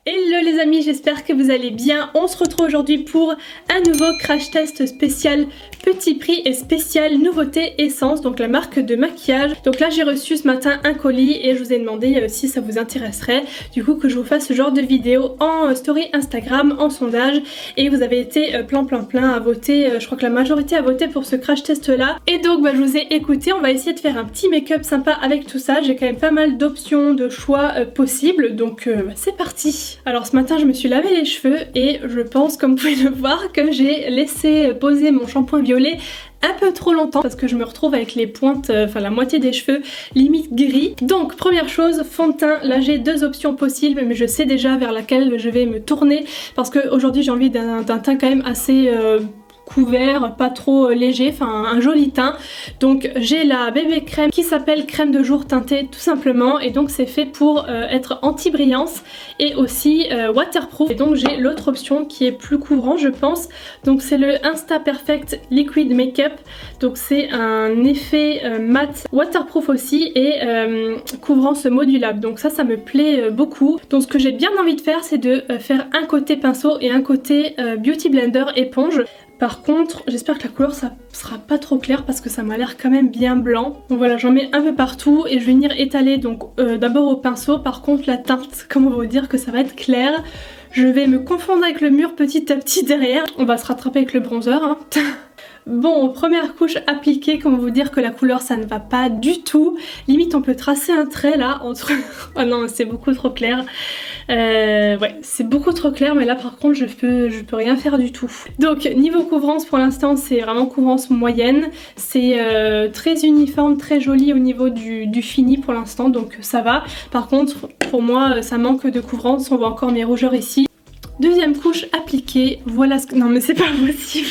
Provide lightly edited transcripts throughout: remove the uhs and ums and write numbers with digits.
Hello les amis, j'espère que vous allez bien. On se retrouve aujourd'hui pour un nouveau crash test spécial petit prix et spécial nouveauté Essence, donc la marque de maquillage. Donc là j'ai reçu ce matin un colis et je vous ai demandé si ça vous intéresserait du coup que je vous fasse ce genre de vidéo en story Instagram, en sondage, et vous avez été plein à voter, je crois que la majorité a voté pour ce crash test là. Et donc je vous ai écouté, on va essayer de faire un petit make-up sympa avec tout ça. J'ai quand même pas mal d'options, de choix possibles, donc c'est parti. Alors ce matin je me suis lavé les cheveux et je pense, comme vous pouvez le voir, que j'ai laissé poser mon shampoing violet un peu trop longtemps parce que je me retrouve avec les pointes, enfin la moitié des cheveux limite gris. Donc première chose, fond de teint. Là j'ai deux options possibles mais je sais déjà vers laquelle je vais me tourner parce qu'aujourd'hui j'ai envie d'un teint quand même assez couvert, pas trop léger, enfin un joli teint. Donc j'ai la bébé crème qui s'appelle crème de jour teintée tout simplement, et donc c'est fait pour être anti-brillance et aussi waterproof. Et donc j'ai l'autre option qui est plus couvrant je pense, donc c'est le Insta Perfect Liquid Makeup. Donc c'est un effet mat waterproof aussi et couvrance modulable, donc ça me plaît beaucoup. Donc ce que j'ai bien envie de faire, c'est de faire un côté pinceau et un côté beauty blender éponge. Par contre, j'espère que la couleur ça sera pas trop clair parce que ça m'a l'air quand même bien blanc. Donc voilà, j'en mets un peu partout et je vais venir étaler donc d'abord au pinceau. Par contre la teinte, comment vous dire que ça va être clair. Je vais me confondre avec le mur petit à petit derrière. On va se rattraper avec le bronzer hein. Bon, première couche appliquée, comment vous dire que la couleur ça ne va pas du tout. Limite on peut tracer un trait là entre... oh non, c'est beaucoup trop clair. Ouais, c'est beaucoup trop clair, mais là par contre je peux rien faire du tout. Donc niveau couvrance pour l'instant c'est vraiment couvrance moyenne. C'est très uniforme, très joli au niveau du fini pour l'instant, donc ça va. Par contre pour moi ça manque de couvrance, on voit encore mes rougeurs ici. Deuxième couche appliquée, voilà ce que... non mais c'est pas possible.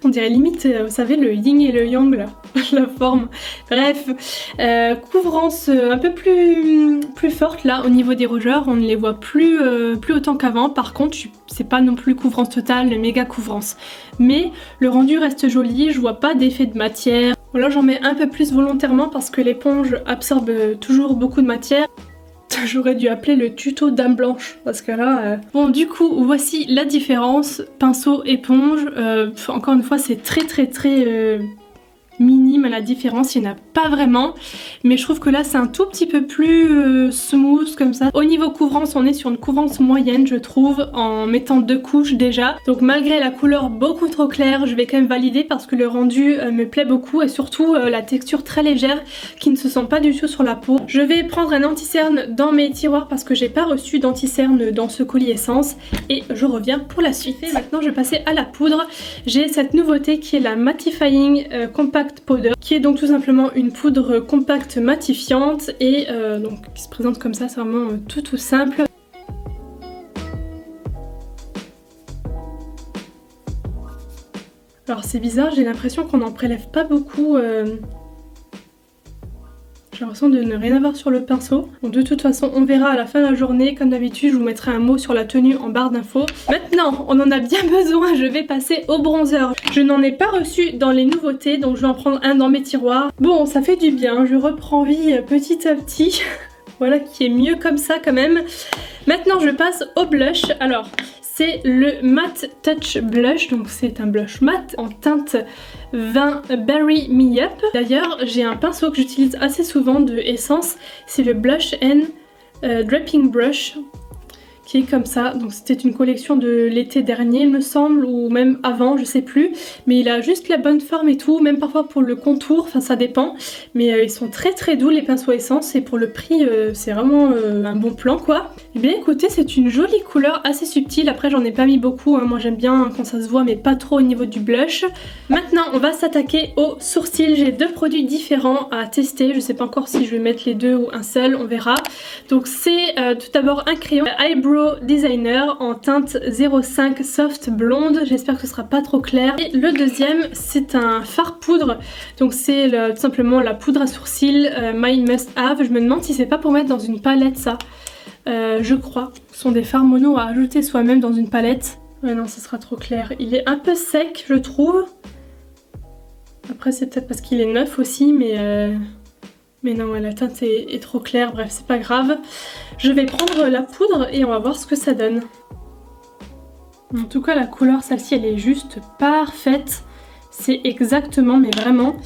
On dirait limite, vous savez, le yin et le yang là, la forme. Bref, couvrance un peu plus forte là au niveau des rougeurs, on ne les voit plus autant qu'avant. Par contre, c'est pas non plus couvrance totale, méga couvrance. Mais le rendu reste joli, je vois pas d'effet de matière. Là j'en mets un peu plus volontairement parce que l'éponge absorbe toujours beaucoup de matière. J'aurais dû appeler le tuto dame blanche parce que là... Bon du coup voici la différence, pinceau, éponge, encore une fois c'est très minime la différence, il n'y en a pas vraiment, mais je trouve que là c'est un tout petit peu plus smooth comme ça. Au niveau couvrance on est sur une couvrance moyenne je trouve, en mettant deux couches déjà, donc malgré la couleur beaucoup trop claire je vais quand même valider parce que le rendu me plaît beaucoup et surtout la texture très légère qui ne se sent pas du tout sur la peau. Je vais prendre un anti-cerne dans mes tiroirs parce que j'ai pas reçu d'anti-cerne dans ce colis Essence et je reviens pour la suite. Et maintenant je vais passer à la poudre. J'ai cette nouveauté qui est la Mattifying Compact Powder, qui est donc tout simplement une poudre compacte matifiante et donc qui se présente comme ça, c'est vraiment tout simple. Alors c'est bizarre, j'ai l'impression qu'on n'en prélève pas beaucoup. J'ai l'impression de ne rien avoir sur le pinceau. Bon, de toute façon on verra à la fin de la journée, comme d'habitude je vous mettrai un mot sur la tenue en barre d'infos. Maintenant on en a bien besoin, je vais passer au bronzer. Je n'en ai pas reçu dans les nouveautés donc je vais en prendre un dans mes tiroirs. Bon ça fait du bien, je reprends vie petit à petit. Voilà qui est mieux comme ça quand même. Maintenant je passe au blush. Alors c'est le Matte Touch Blush, donc c'est un blush mat en teinte vin Berry Me Up. D'ailleurs j'ai un pinceau que j'utilise assez souvent de Essence, c'est le Blush and Draping Brush, qui est comme ça. Donc c'était une collection de l'été dernier il me semble, ou même avant, je sais plus, mais il a juste la bonne forme et tout, même parfois pour le contour, enfin ça dépend, mais ils sont très doux les pinceaux Essence et pour le prix c'est vraiment un bon plan quoi. Et bien écoutez, c'est une jolie couleur assez subtile, après j'en ai pas mis beaucoup hein. Moi j'aime bien quand ça se voit mais pas trop au niveau du blush. Maintenant on va s'attaquer aux sourcils, j'ai deux produits différents à tester, je sais pas encore si je vais mettre les deux ou un seul, on verra. Donc c'est tout d'abord un crayon Eyebrow Designer en teinte 05 Soft Blonde, j'espère que ce sera pas trop clair. Et le deuxième c'est un fard poudre, donc c'est tout simplement la poudre à sourcils My Must Have. Je me demande si c'est pas pour mettre dans une palette ça, je crois. Ce sont des fards mono à ajouter soi-même dans une palette. Ouais non ça sera trop clair, il est un peu sec je trouve. Après c'est peut-être parce qu'il est neuf aussi mais Mais non, la teinte est trop claire, bref, c'est pas grave. Je vais prendre la poudre et on va voir ce que ça donne. En tout cas, la couleur, celle-ci, elle est juste parfaite. C'est exactement, mais vraiment,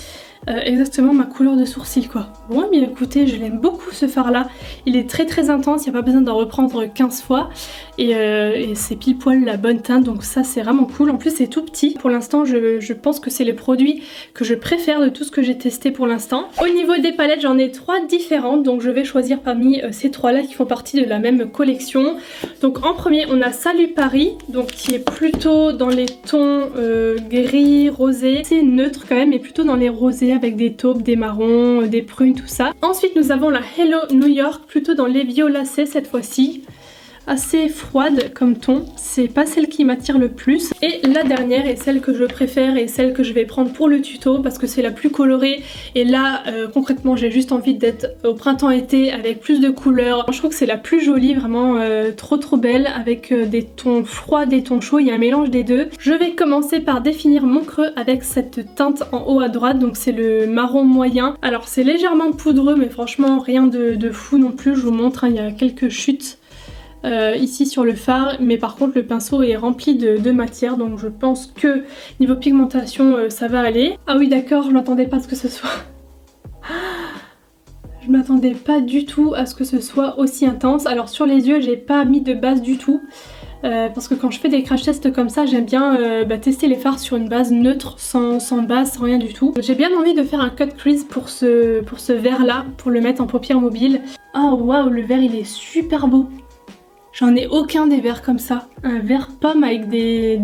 exactement ma couleur de sourcil, quoi. Bon, mais écoutez, je l'aime beaucoup ce fard là. Il est très intense, il n'y a pas besoin d'en reprendre 15 fois. Et c'est pile poil la bonne teinte, donc ça c'est vraiment cool. En plus c'est tout petit. Pour l'instant je pense que c'est le produit que je préfère de tout ce que j'ai testé pour l'instant. Au niveau des palettes, j'en ai 3 différentes, donc je vais choisir parmi ces 3 là qui font partie de la même collection. Donc en premier on a Salut Paris, donc qui est plutôt dans les tons gris, rosé. C'est neutre quand même, mais plutôt dans les rosés avec des taupes, des marrons, des prunes, tout ça. Ensuite nous avons la Hello New York, plutôt dans les violacés cette fois-ci. Assez froide comme ton, c'est pas celle qui m'attire le plus. Et la dernière est celle que je préfère et celle que je vais prendre pour le tuto parce que c'est la plus colorée. Et là concrètement j'ai juste envie d'être au printemps-été avec plus de couleurs. Je trouve que c'est la plus jolie, vraiment trop belle, avec des tons froids, des tons chauds, il y a un mélange des deux. Je vais commencer par définir mon creux avec cette teinte en haut à droite, donc c'est le marron moyen. Alors c'est légèrement poudreux mais franchement rien de fou non plus, je vous montre, hein, il y a quelques chutes ici sur le fard, mais par contre le pinceau est rempli de matière, donc je pense que niveau pigmentation ça va aller. Ah oui d'accord, je m'attendais pas à ce que ce soit... Je m'attendais pas du tout à ce que ce soit aussi intense. Alors sur les yeux j'ai pas mis de base du tout. Parce que quand je fais des crash tests comme ça, j'aime bien tester les fards sur une base neutre, sans base, sans rien du tout. J'ai bien envie de faire un cut crease pour ce vert là, pour le mettre en paupières mobiles. Oh waouh, le vert il est super beau. J'en ai aucun des verts comme ça. Un vert pomme avec des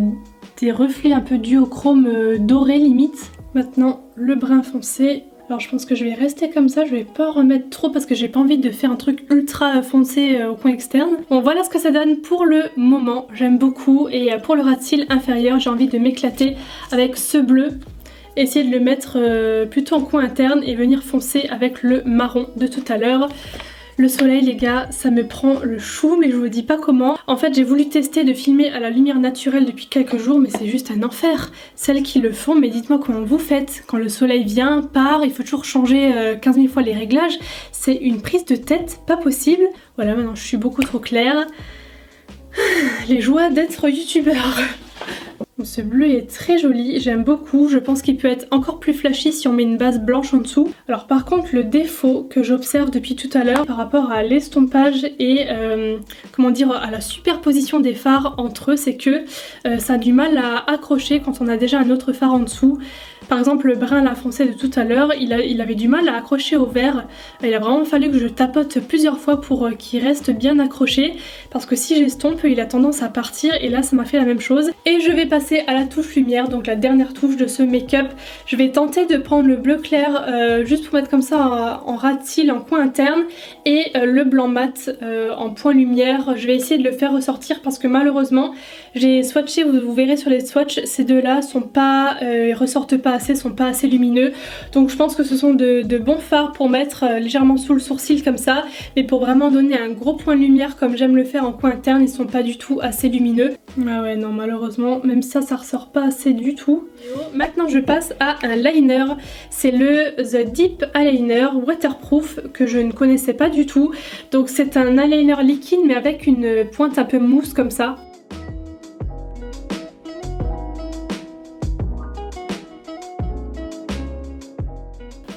reflets un peu duochrome doré limite. Maintenant le brun foncé. Alors je pense que je vais rester comme ça, je vais pas remettre trop parce que j'ai pas envie de faire un truc ultra foncé au coin externe. Bon voilà ce que ça donne pour le moment, j'aime beaucoup. Et pour le ras de cils inférieur, j'ai envie de m'éclater avec ce bleu. Essayer de le mettre plutôt en coin interne et venir foncer avec le marron de tout à l'heure. Le soleil les gars, ça me prend le chou, mais je vous dis pas comment. En fait j'ai voulu tester de filmer à la lumière naturelle depuis quelques jours, mais c'est juste un enfer. Celles qui le font, mais dites-moi comment vous faites. Quand le soleil vient, part, il faut toujours changer 15 000 fois les réglages. C'est une prise de tête, pas possible. Voilà, maintenant je suis beaucoup trop claire. Les joies d'être youtubeur. Ce bleu est très joli, j'aime beaucoup, je pense qu'il peut être encore plus flashy si on met une base blanche en dessous. Alors par contre le défaut que j'observe depuis tout à l'heure par rapport à l'estompage et comment dire, à la superposition des fards entre eux, c'est que ça a du mal à accrocher quand on a déjà un autre fard en dessous. Par exemple le brun là foncé de tout à l'heure, il avait du mal à accrocher au vert. Il a vraiment fallu que je tapote plusieurs fois pour qu'il reste bien accroché, parce que si j'estompe il a tendance à partir, et là ça m'a fait la même chose. Et je vais passer à la touche lumière, donc la dernière touche de ce make-up. Je vais tenter de prendre le bleu clair juste pour mettre comme ça en ras de cils en coin interne, et le blanc mat en point lumière. Je vais essayer de le faire ressortir parce que malheureusement j'ai swatché, vous verrez sur les swatchs, ces deux là sont pas, ressortent pas assez, sont pas assez lumineux. Donc je pense que ce sont de bons fards pour mettre légèrement sous le sourcil comme ça, mais pour vraiment donner un gros point de lumière comme j'aime le faire en coin interne, ils sont pas du tout assez lumineux. Ah ouais non, malheureusement même ça ressort pas assez du tout. Maintenant je passe à un liner, c'est le The Deep Eyeliner Waterproof que je ne connaissais pas du tout. Donc c'est un eyeliner liquide mais avec une pointe un peu mousse comme ça.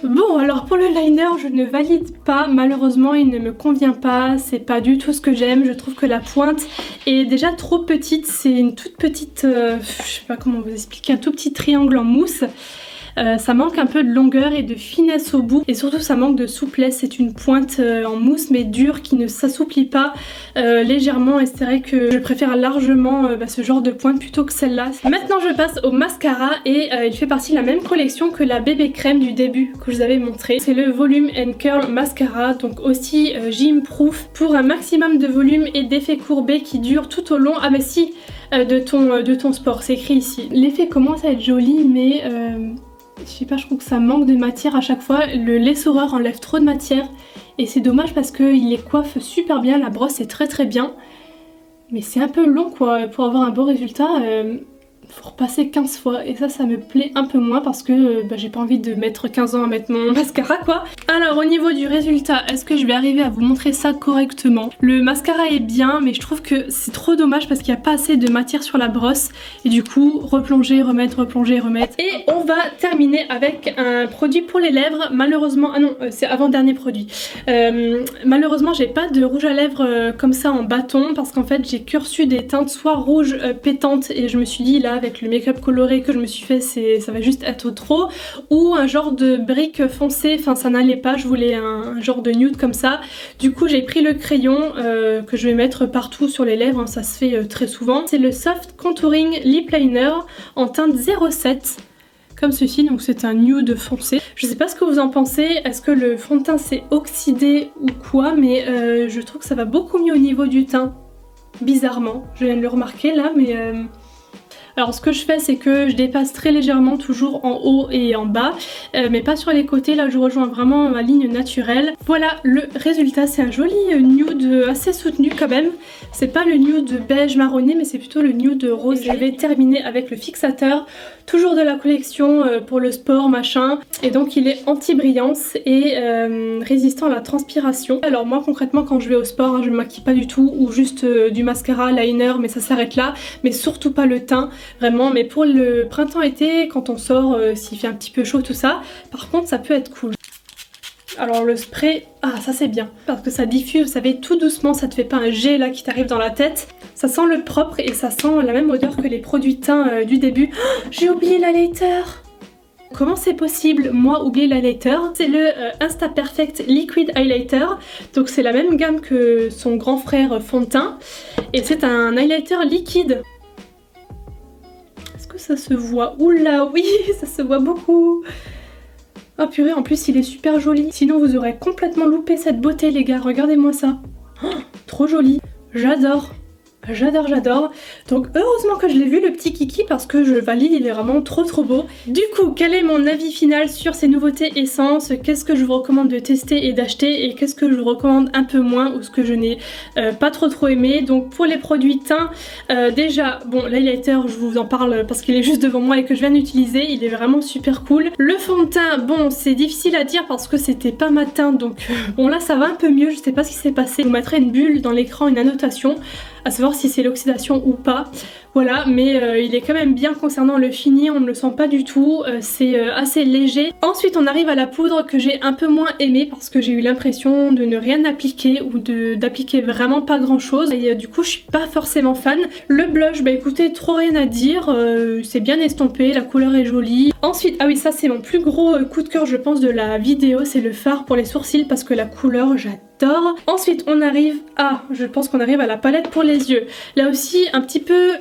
Bon alors pour le liner je ne valide pas, malheureusement il ne me convient pas, c'est pas du tout ce que j'aime. Je trouve que la pointe est déjà trop petite, c'est une toute petite, je sais pas comment vous expliquer, un tout petit triangle en mousse. Ça manque un peu de longueur et de finesse au bout, et surtout ça manque de souplesse. C'est une pointe en mousse mais dure qui ne s'assouplit pas légèrement, et c'est vrai que je préfère largement ce genre de pointe plutôt que celle-là. Maintenant je passe au mascara, et il fait partie de la même collection que la bébé crème du début que je vous avais montré. C'est le Volume and Curl Mascara, donc aussi gym proof pour un maximum de volume et d'effet courbé qui dure tout au long. Ah mais si, de ton sport, c'est écrit ici. L'effet commence à être joli mais je sais pas, je trouve que ça manque de matière à chaque fois. Le l'essoreur enlève trop de matière et c'est dommage parce qu'il les coiffe super bien, la brosse est très bien. Mais c'est un peu long quoi pour avoir un beau résultat. faut repasser 15 fois et ça me plaît un peu moins parce que j'ai pas envie de mettre 15 ans à mettre mon mascara quoi. Alors au niveau du résultat, est-ce que je vais arriver à vous montrer ça correctement? Le mascara est bien mais je trouve que c'est trop dommage parce qu'il n'y a pas assez de matière sur la brosse et du coup replonger, remettre, replonger, remettre. Et on va terminer avec un produit pour les lèvres. Malheureusement, ah non c'est avant-dernier produit. Malheureusement j'ai pas de rouge à lèvres comme ça en bâton parce qu'en fait j'ai que reçu des teintes soit rouges pétantes et je me suis dit là avec le make-up coloré que je me suis fait ça va juste être trop, ou un genre de brique foncé, enfin ça n'allait pas, je voulais un genre de nude comme ça. Du coup j'ai pris le crayon que je vais mettre partout sur les lèvres, hein, ça se fait très souvent. C'est le Soft Contouring Lip Liner en teinte 07 comme ceci, donc c'est un nude foncé. Je sais pas ce que vous en pensez, est-ce que le fond de teint s'est oxydé ou quoi, mais je trouve que ça va beaucoup mieux au niveau du teint, bizarrement. Je viens de le remarquer là, mais... Alors ce que je fais c'est que je dépasse très légèrement toujours en haut et en bas mais pas sur les côtés, là je rejoins vraiment ma ligne naturelle. Voilà le résultat, c'est un joli nude assez soutenu quand même. C'est pas le nude beige marronné mais c'est plutôt le nude rose. Je vais terminer avec le fixateur, toujours de la collection pour le sport machin, et donc il est anti-brillance et résistant à la transpiration. Alors moi concrètement quand je vais au sport hein, je me maquille pas du tout, ou juste du mascara, liner, mais ça s'arrête là, mais surtout pas le teint. Vraiment, mais pour le printemps-été, quand on sort, s'il fait un petit peu chaud, tout ça, par contre ça peut être cool. Alors le spray, ah ça c'est bien, parce que ça diffuse, vous savez, tout doucement, ça te fait pas un jet là qui t'arrive dans la tête. Ça sent le propre et ça sent la même odeur que les produits teint du début. Oh, j'ai oublié l'highlighter! Comment c'est possible, moi, oublier l'highlighter? C'est le Insta Perfect Liquid Highlighter, donc c'est la même gamme que son grand frère fond de teint, et c'est un highlighter liquide. Ça se voit, oula oui ça se voit beaucoup. Oh purée, en plus il est super joli, sinon vous aurez complètement loupé cette beauté les gars, regardez-moi ça. Oh, trop joli, j'adore. J'adore, j'adore. Donc heureusement que je l'ai vu le petit kiki parce que je valide, il est vraiment trop beau. Du coup, quel est mon avis final sur ces nouveautés essences? Qu'est-ce que je vous recommande de tester et d'acheter, et qu'est-ce que je vous recommande un peu moins ou ce que je n'ai pas trop aimé? Donc pour les produits teint, déjà, bon l'highlighter je vous en parle parce qu'il est juste devant moi et que je viens d'utiliser, il est vraiment super cool. Le fond de teint, bon c'est difficile à dire parce que c'était pas ma teinte, donc bon là ça va un peu mieux, je sais pas ce qui s'est passé. Je vous mettrai une bulle dans l'écran, une annotation, à savoir si c'est l'oxydation ou pas. Voilà, mais il est quand même bien concernant le fini, on ne le sent pas du tout, c'est assez léger. Ensuite on arrive à la poudre que j'ai un peu moins aimée parce que j'ai eu l'impression de ne rien appliquer ou d'appliquer vraiment pas grand chose, et du coup je suis pas forcément fan. Le blush, bah écoutez, trop rien à dire, c'est bien estompé, la couleur est jolie. Ensuite, ah oui ça c'est mon plus gros coup de cœur je pense de la vidéo, c'est le fard pour les sourcils parce que la couleur j'adore. Ensuite on arrive à, je pense qu'on arrive à la palette pour les yeux. Là aussi un petit peu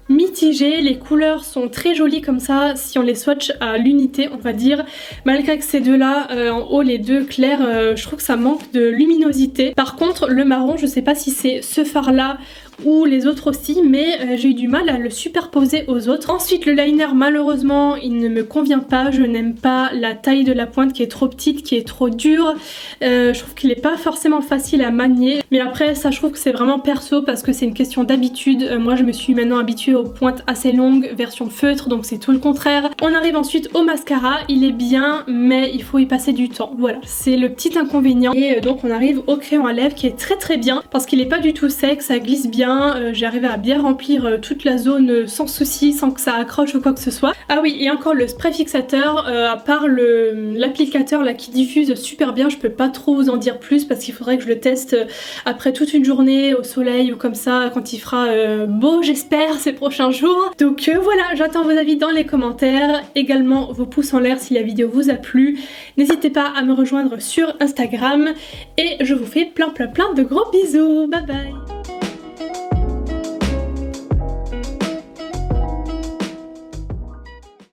mitigé, les couleurs sont très jolies comme ça si on les swatch à l'unité on va dire, malgré que ces deux là en haut les deux clairs je trouve que ça manque de luminosité. Par contre le marron je sais pas si c'est ce fard là ou les autres aussi, mais j'ai eu du mal à le superposer aux autres. Ensuite le liner malheureusement il ne me convient pas, je n'aime pas la taille de la pointe qui est trop petite, qui est trop dure, je trouve qu'il n'est pas forcément facile à manier, mais après ça je trouve que c'est vraiment perso parce que c'est une question d'habitude. Moi je me suis maintenant habituée aux pointes assez longues, version feutre, donc c'est tout le contraire. On arrive ensuite au mascara, il est bien mais il faut y passer du temps, voilà c'est le petit inconvénient. Et donc on arrive au crayon à lèvres qui est très bien parce qu'il n'est pas du tout sec, ça glisse bien. J'ai arrivé à bien remplir toute la zone sans souci, sans que ça accroche ou quoi que ce soit. Ah oui, et encore le spray fixateur, à part l'applicateur là qui diffuse super bien, je peux pas trop vous en dire plus parce qu'il faudrait que je le teste après toute une journée au soleil ou comme ça quand il fera beau j'espère ces prochains jours. Donc voilà, j'attends vos avis dans les commentaires, également vos pouces en l'air si la vidéo vous a plu. N'hésitez pas à me rejoindre sur Instagram et je vous fais plein de gros bisous, bye bye.